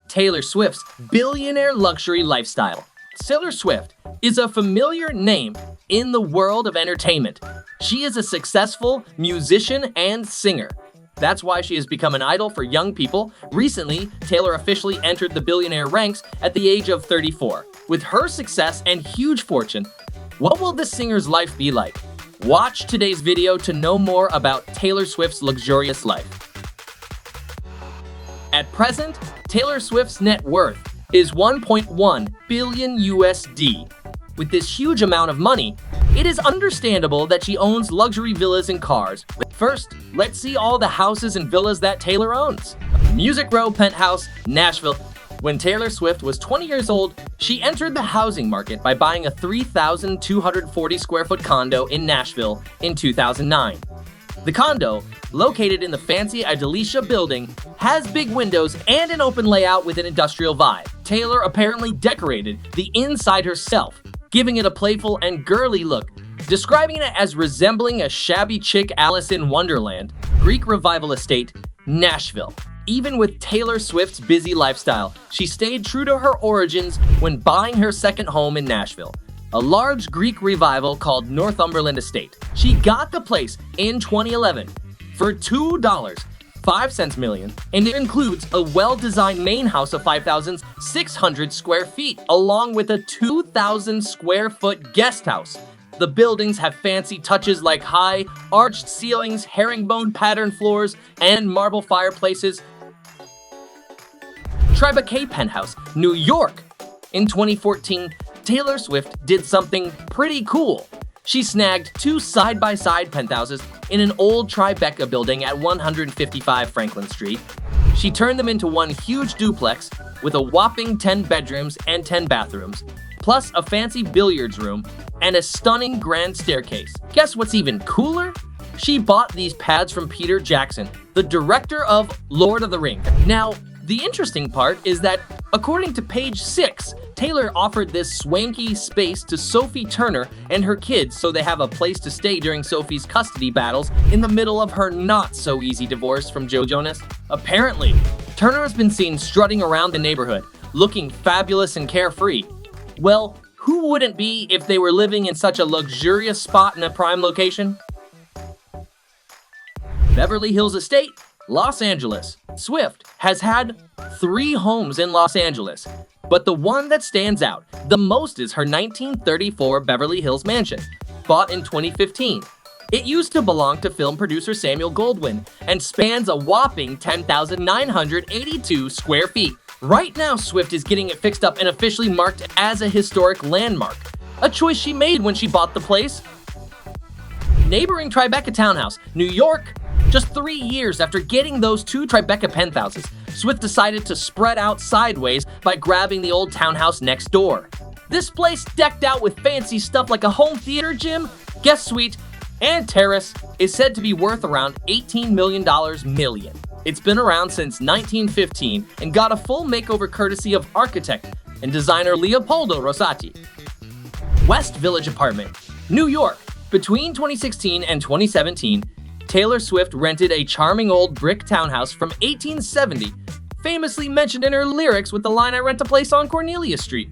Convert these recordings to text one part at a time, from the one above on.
Taylor Swift's billionaire luxury lifestyle. Taylor Swift is a familiar name in the world of entertainment. She is a successful musician and singer. That's why she has become an idol for young people. Recently, Taylor officially entered the billionaire ranks at the age of 34. With her success and huge fortune, what will this singer's life be like? Watch today's video to know more about Taylor Swift's luxurious life. At present, Taylor Swift's net worth is 1.1 billion USD. With this huge amount of money, it is understandable that she owns luxury villas and cars. First, let's see all the houses and villas that Taylor owns. Music Row Penthouse, Nashville. When Taylor Swift was 20 years old, she entered the housing market by buying a 3,240 square foot condo in Nashville in 2009. The condo, located in the fancy Idolicia building, has big windows and an open layout with an industrial vibe. Taylor apparently decorated the inside herself, giving it a playful and girly look, describing it as resembling a shabby chick Alice in Wonderland. Greek Revival Estate, Nashville. Even with Taylor Swift's busy lifestyle, she stayed true to her origins when buying her second home in Nashville, a large Greek revival called Northumberland Estate. She got the place in 2011 for $2.05 million, and it includes a well-designed main house of 5,600 square feet, along with a 2,000 square foot guest house. The buildings have fancy touches like high, arched ceilings, herringbone pattern floors, and marble fireplaces. Tribeca Penthouse, New York. In 2014, Taylor Swift did something pretty cool. She snagged two side-by-side penthouses in an old Tribeca building at 155 Franklin Street. She turned them into one huge duplex with a whopping 10 bedrooms and 10 bathrooms, plus a fancy billiards room and a stunning grand staircase. Guess what's even cooler? She bought these pads from Peter Jackson, the director of Lord of the Rings. Now, the interesting part is that, according to page 6, Taylor offered this swanky space to Sophie Turner and her kids so they have a place to stay during Sophie's custody battles in the middle of her not-so-easy divorce from Joe Jonas. Apparently, Turner has been seen strutting around the neighborhood, looking fabulous and carefree. Well, who wouldn't be if they were living in such a luxurious spot in a prime location? Beverly Hills Estate, Los Angeles. Swift has had 3 homes in Los Angeles, but the one that stands out the most is her 1934 Beverly Hills mansion, bought in 2015. It used to belong to film producer Samuel Goldwyn and spans a whopping 10,982 square feet. Right now, Swift is getting it fixed up and officially marked as a historic landmark, a choice she made when she bought the place. Neighboring Tribeca Townhouse, New York. Just 3 years after getting those 2 Tribeca penthouses, Swift decided to spread out sideways by grabbing the old townhouse next door. This place, decked out with fancy stuff like a home theater, gym, guest suite, and terrace, is said to be worth around $18 million. It's been around since 1915 and got a full makeover courtesy of architect and designer Leopoldo Rosati. West Village Apartment, New York. Between 2016 and 2017, Taylor Swift rented a charming old brick townhouse from 1870, famously mentioned in her lyrics with the line, "I rent a place on Cornelia Street."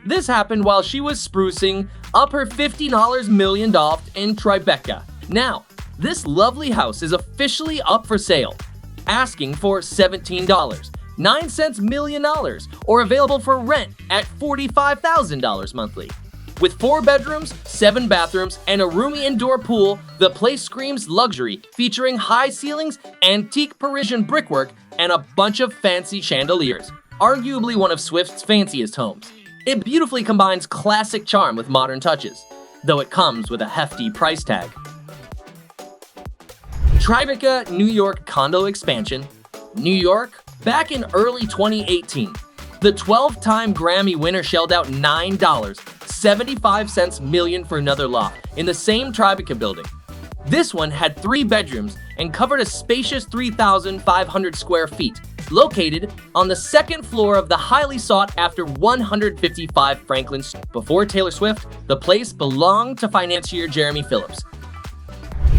This happened while she was sprucing up her $50 million in Tribeca. Now, this lovely house is officially up for sale, asking for $17.09 million, or available for rent at $45,000 monthly. With 4 bedrooms, 7 bathrooms, and a roomy indoor pool, the place screams luxury, featuring high ceilings, antique Parisian brickwork, and a bunch of fancy chandeliers. Arguably one of Swift's fanciest homes. It beautifully combines classic charm with modern touches, though it comes with a hefty price tag. Tribeca, New York condo expansion, New York. Back in early 2018, the 12-time Grammy winner shelled out $9.75 million for another lot in the same Tribeca building. This one had 3 bedrooms and covered a spacious 3,500 square feet, located on the 2nd floor of the highly sought-after 155 Franklin Street. Before Taylor Swift, the place belonged to financier Jeremy Phillips.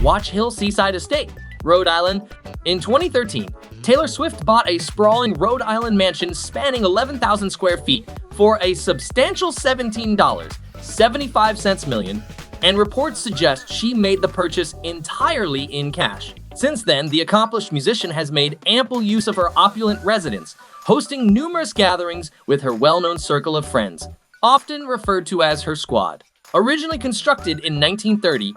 Watch Hill Seaside Estate, Rhode Island. In 2013, Taylor Swift bought a sprawling Rhode Island mansion spanning 11,000 square feet for a substantial $17.75 million, and reports suggest she made the purchase entirely in cash. Since then, the accomplished musician has made ample use of her opulent residence, hosting numerous gatherings with her well-known circle of friends, often referred to as her squad. Originally constructed in 1930,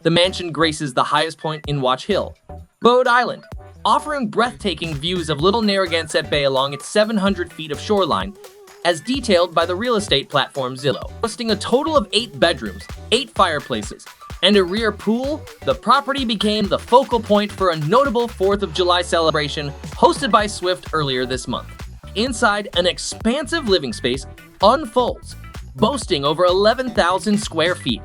the mansion graces the highest point in Watch Hill, Rhode Island, offering breathtaking views of Little Narragansett Bay along its 700 feet of shoreline, as detailed by the real estate platform Zillow. Boasting a total of 8 bedrooms, 8 fireplaces, and a rear pool, the property became the focal point for a notable 4th of July celebration hosted by Swift earlier this month. Inside, an expansive living space unfolds, boasting over 11,000 square feet.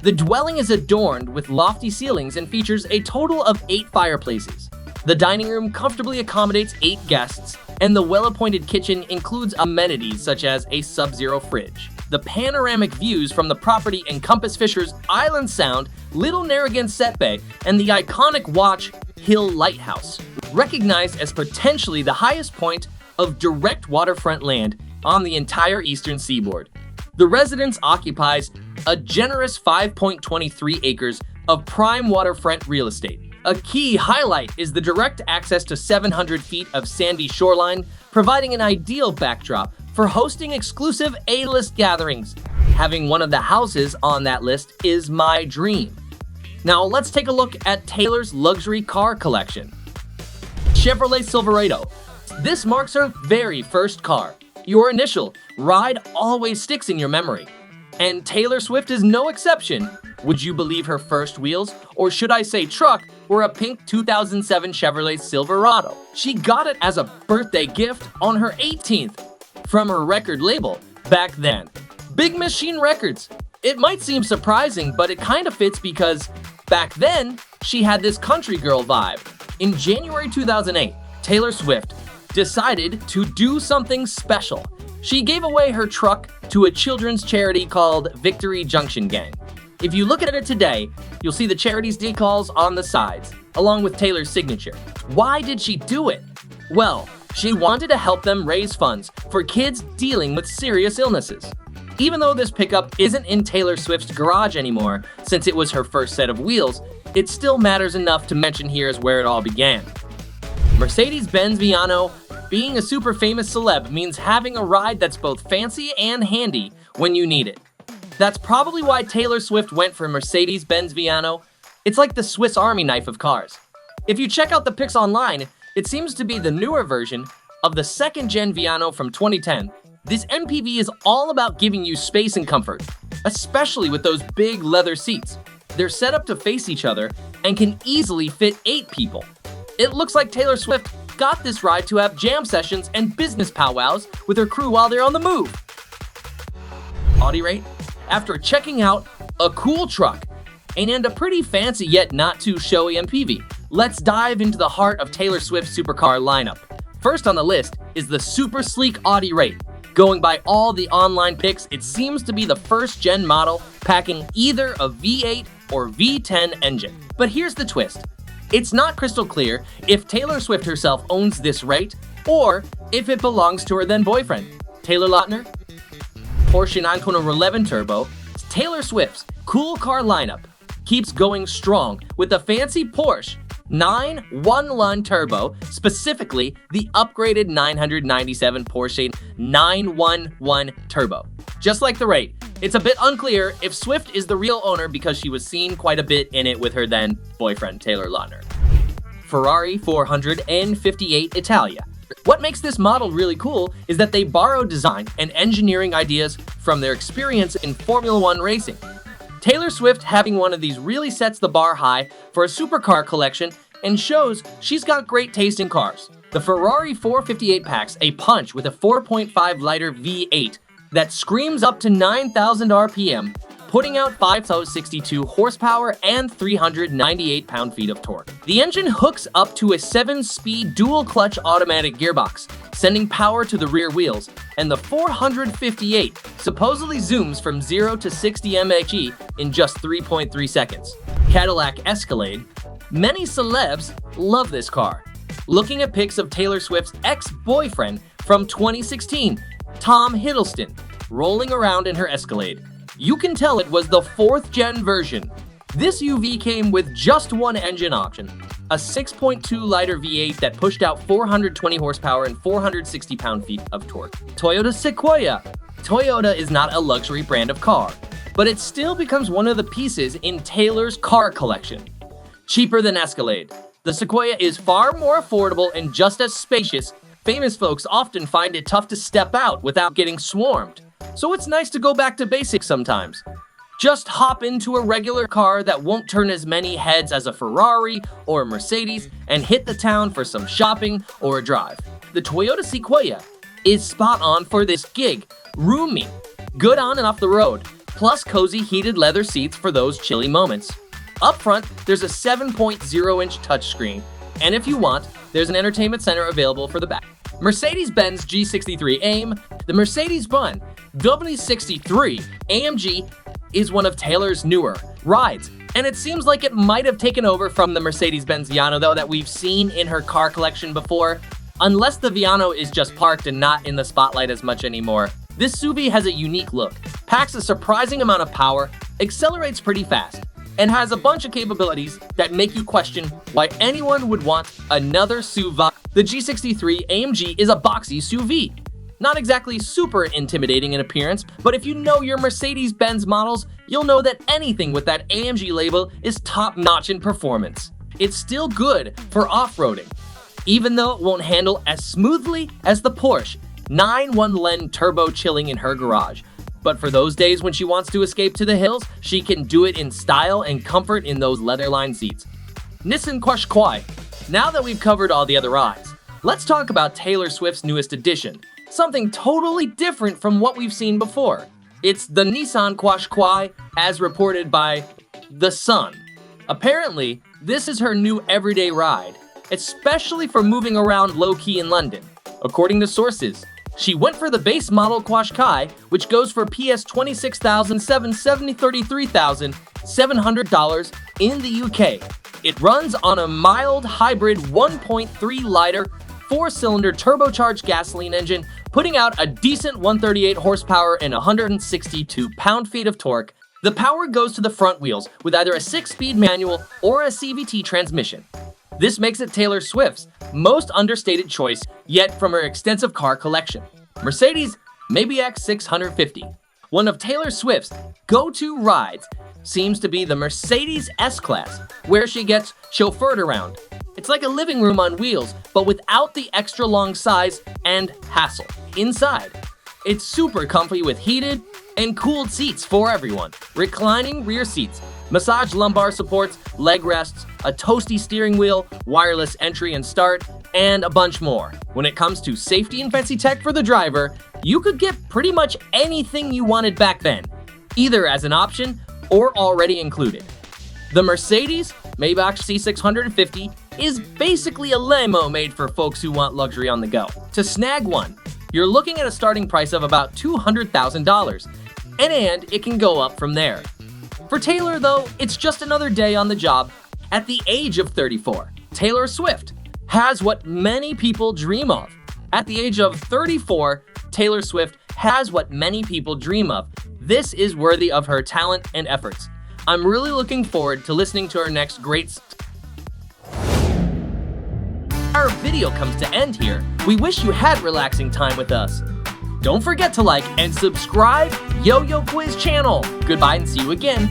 The dwelling is adorned with lofty ceilings and features a total of 8 fireplaces. The dining room comfortably accommodates 8 guests, and the well-appointed kitchen includes amenities such as a sub-zero fridge. The panoramic views from the property encompass Fisher's Island Sound, Little Narragansett Bay, and the iconic Watch Hill Lighthouse, recognized as potentially the highest point of direct waterfront land on the entire eastern seaboard. The residence occupies a generous 5.23 acres of prime waterfront real estate. A key highlight is the direct access to 700 feet of sandy shoreline, providing an ideal backdrop for hosting exclusive A-list gatherings. Having one of the houses on that list is my dream. Now let's take a look at Taylor's luxury car collection. Chevrolet Silverado. This marks her very first car. Your initial ride always sticks in your memory. And Taylor Swift is no exception. Would you believe her first wheels, or should I say truck, were a pink 2007 Chevrolet Silverado? She got it as a birthday gift on her 18th from her record label back then, Big Machine Records. It might seem surprising, but it kind of fits because back then, she had this country girl vibe. In January 2008, Taylor Swift decided to do something special. She gave away her truck to a children's charity called Victory Junction Gang. If you look at it today, you'll see the charity's decals on the sides, along with Taylor's signature. Why did she do it? Well, she wanted to help them raise funds for kids dealing with serious illnesses. Even though this pickup isn't in Taylor Swift's garage anymore, since it was her first set of wheels, it still matters enough to mention here as where it all began. Mercedes-Benz Viano. Being a super famous celeb means having a ride that's both fancy and handy when you need it. That's probably why Taylor Swift went for Mercedes-Benz Viano. It's like the Swiss Army knife of cars. If you check out the pics online, it seems to be the newer version of the second-gen Viano from 2010. This MPV is all about giving you space and comfort, especially with those big leather seats. They're set up to face each other and can easily fit 8 people. It looks like Taylor Swift got this ride to have jam sessions and business powwows with her crew while they're on the move. Audi rate? After checking out a cool truck and a pretty fancy yet not too showy MPV, let's dive into the heart of Taylor Swift's supercar lineup. First on the list is the super sleek Audi rate. Going by all the online pics, it seems to be the first-gen model packing either a V8 or V10 engine. But here's the twist. It's not crystal clear if Taylor Swift herself owns this rate or if it belongs to her then-boyfriend, Taylor Lautner. Porsche 911 Turbo. Taylor Swift's cool car lineup keeps going strong with the fancy Porsche 911 Turbo, specifically the upgraded 997 Porsche 911 Turbo. Just like the rate, it's a bit unclear if Swift is the real owner because she was seen quite a bit in it with her then-boyfriend Taylor Lautner. Ferrari 458 Italia. What makes this model really cool is that they borrow design and engineering ideas from their experience in Formula One racing. Taylor Swift having one of these really sets the bar high for a supercar collection and shows she's got great taste in cars. The Ferrari 458 packs a punch with a 4.5-liter V8 that screams up to 9,000 RPM, putting out 562 horsepower and 398 pound-feet of torque. The engine hooks up to a 7-speed dual-clutch automatic gearbox, sending power to the rear wheels, and the 458 supposedly zooms from 0 to 60 mph in just 3.3 seconds. Cadillac Escalade. Many celebs love this car. Looking at pics of Taylor Swift's ex-boyfriend from 2016, Tom Hiddleston, rolling around in her Escalade, you can tell it was the 4th-gen version. This UV came with just one engine option, a 6.2-liter V8 that pushed out 420 horsepower and 460 pound-feet of torque. Toyota Sequoia. Toyota is not a luxury brand of car, but it still becomes one of the pieces in Taylor's car collection. Cheaper than Escalade, the Sequoia is far more affordable and just as spacious. Famous folks often find it tough to step out without getting swarmed, so it's nice to go back to basics sometimes. Just hop into a regular car that won't turn as many heads as a Ferrari or a Mercedes and hit the town for some shopping or a drive. The Toyota Sequoia is spot on for this gig. Roomy, good on and off the road, plus cozy heated leather seats for those chilly moments. Up front, there's a 7.0-inch touchscreen, and if you want, there's an entertainment center available for the back. Mercedes-Benz G63 AIM. The Mercedes-Benz W63 AMG is one of Taylor's newer rides, and it seems like it might have taken over from the Mercedes-Benz Viano, though, that we've seen in her car collection before. Unless the Viano is just parked and not in the spotlight as much anymore. This SUV has a unique look, packs a surprising amount of power, accelerates pretty fast, and has a bunch of capabilities that make you question why anyone would want another SUV. The G63 AMG is a boxy SUV. Not exactly super intimidating in appearance, but if you know your Mercedes-Benz models, you'll know that anything with that AMG label is top-notch in performance. It's still good for off-roading, even though it won't handle as smoothly as the Porsche 911 turbo chilling in her garage. But for those days when she wants to escape to the hills, she can do it in style and comfort in those leather-lined seats. Nissan Qashqai. Now that we've covered all the other rides, let's talk about Taylor Swift's newest addition. Something totally different from what we've seen before. It's the Nissan Qashqai, as reported by The Sun. Apparently, this is her new everyday ride, especially for moving around low-key in London. According to sources, she went for the base model Qashqai, which goes for PS $26,733,700 in the UK. It runs on a mild hybrid 1.3-liter 4-cylinder turbocharged gasoline engine, putting out a decent 138 horsepower and 162 pound-feet of torque. The power goes to the front wheels with either a 6-speed manual or a CVT transmission. This makes it Taylor Swift's most understated choice yet from her extensive car collection. Mercedes maybe X650. One of Taylor Swift's go-to rides seems to be the Mercedes S-Class, where she gets chauffeured around. It's like a living room on wheels, but without the extra long size and hassle. Inside, it's super comfy with heated and cooled seats for everyone, reclining rear seats, massage lumbar supports, leg rests, a toasty steering wheel, wireless entry and start, and a bunch more. When it comes to safety and fancy tech for the driver, you could get pretty much anything you wanted back then, either as an option or already included. The Mercedes Maybach C650 is basically a limo made for folks who want luxury on the go. To snag one, you're looking at a starting price of about $200,000, and it can go up from there. For Taylor, though, it's just another day on the job. At the age of 34, Taylor Swift has what many people dream of. At the age of 34, Taylor Swift has what many people dream of. This is worthy of her talent and efforts. I'm really looking forward to listening to her next great. Our video comes to end here. We wish you had relaxing time with us. Don't forget to like and subscribe Yo-Yo Quiz channel. Goodbye and see you again.